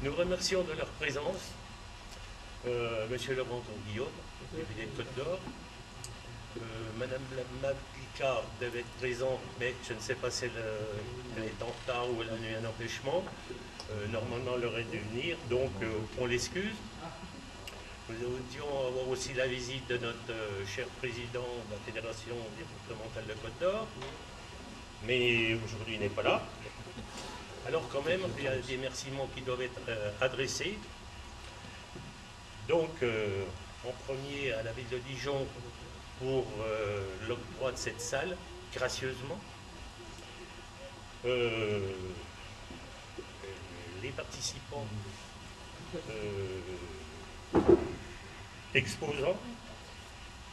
Nous remercions de leur présence Monsieur Laurent Guillaume, député de Côte d'Or. Madame Malika devait être présente, mais je ne sais pas si elle est en retard ou elle a eu un empêchement. Normalement, elle aurait dû venir, donc on l'excuse. Nous devions avoir aussi la visite de notre cher président de la Fédération départementale de Côte d'Or, mais aujourd'hui il n'est pas là. Alors quand même, il y a des remerciements qui doivent être adressés. Donc, en premier à la ville de Dijon pour l'octroi de cette salle, gracieusement. Les participants exposants,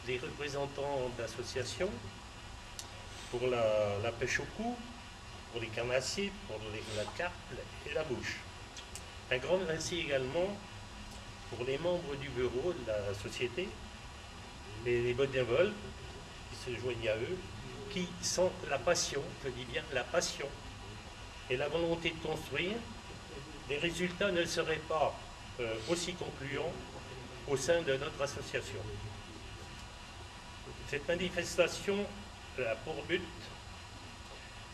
les représentants d'associations pour la pêche au cou, pour les carnassiers, pour la carpe et la mouche. Un grand merci également pour les membres du bureau de la société et les bénévoles qui se joignent à eux, qui sont la passion, je dis bien la passion, et la volonté de construire. Les résultats ne seraient pas aussi concluants au sein de notre association. Cette manifestation a pour but,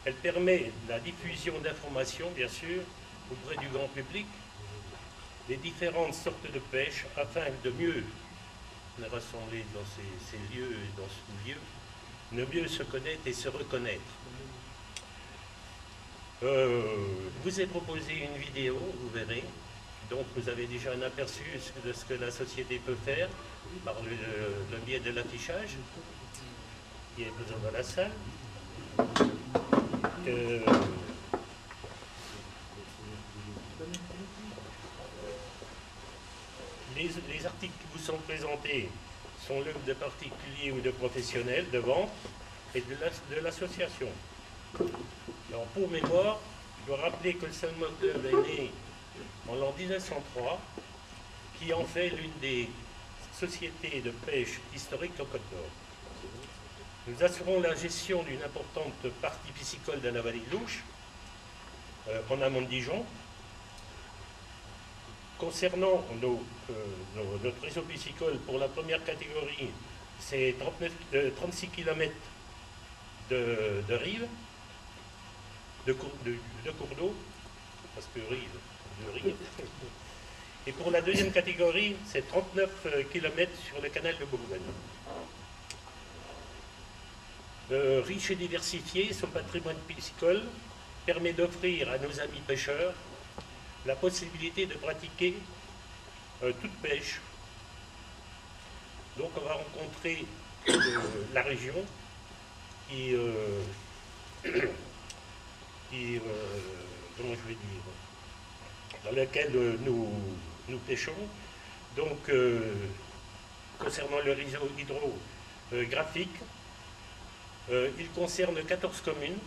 elle permet la diffusion d'informations, bien sûr, auprès du grand public, des différentes sortes de pêche, afin de mieux les rassembler dans ces lieux, dans ce lieu, de mieux se connaître et se reconnaître. Je vous ai proposé une vidéo, vous verrez. Donc vous avez déjà un aperçu de ce que la société peut faire par le biais de l'affichage qui est présent dans la salle. Les articles qui vous sont présentés sont l'œuvre de particuliers ou de professionnels de vente et de l'association. Alors pour mémoire, je dois rappeler que le Salmon Club est né en l'an 1903, qui en fait l'une des sociétés de pêche historiques en Côte d'Or. Nous assurons la gestion d'une importante partie piscicole de la vallée de l'Ouche, en amont de Dijon. Concernant notre réseau piscicole, pour la première catégorie, c'est 36 km de rive, de cours d'eau, parce que rive, de rive. Et pour la deuxième catégorie, c'est 39 km sur le canal de Bourgogne. Riche et diversifié, son patrimoine piscicole permet d'offrir à nos amis pêcheurs la possibilité de pratiquer toute pêche. Donc on va rencontrer la région qui comment je vais dire, dans laquelle nous pêchons. Donc concernant le réseau hydrographique, il concerne 14 communes,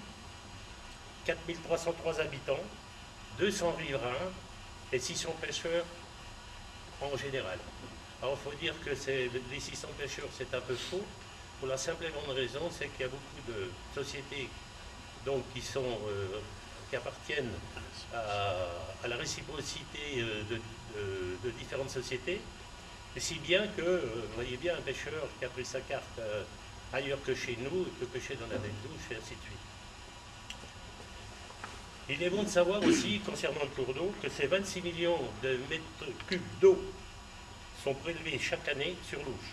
4303 habitants, 200 riverains et 600 pêcheurs en général. Alors il faut dire que les 600 pêcheurs, c'est un peu faux, pour la simple et bonne raison, c'est qu'il y a beaucoup de sociétés donc, qui appartiennent à la réciprocité de différentes sociétés, et si bien que, vous voyez bien, un pêcheur qui a pris sa carte ailleurs que chez nous, peut pêcher dans la baie de l'Ouche, et ainsi de suite. Il est bon de savoir aussi, concernant le cours d'eau, que ces 26 millions de mètres cubes d'eau sont prélevés chaque année sur l'Ouche.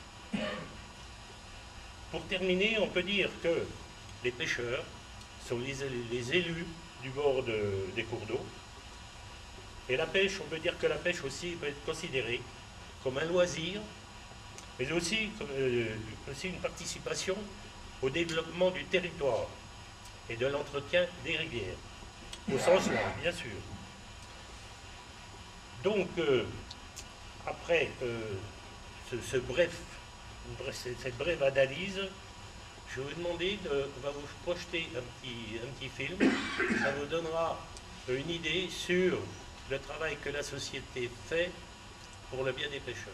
Pour terminer, on peut dire que les pêcheurs sont les élus du bord des cours d'eau. Et la pêche, on peut dire que la pêche aussi peut être considérée comme un loisir, mais aussi une participation au développement du territoire et de l'entretien des rivières. Au sens large, bien sûr. Donc, après cette brève analyse, je vais vous demander, on va vous projeter un petit film. Ça vous donnera une idée sur le travail que la société fait pour le bien des pêcheurs.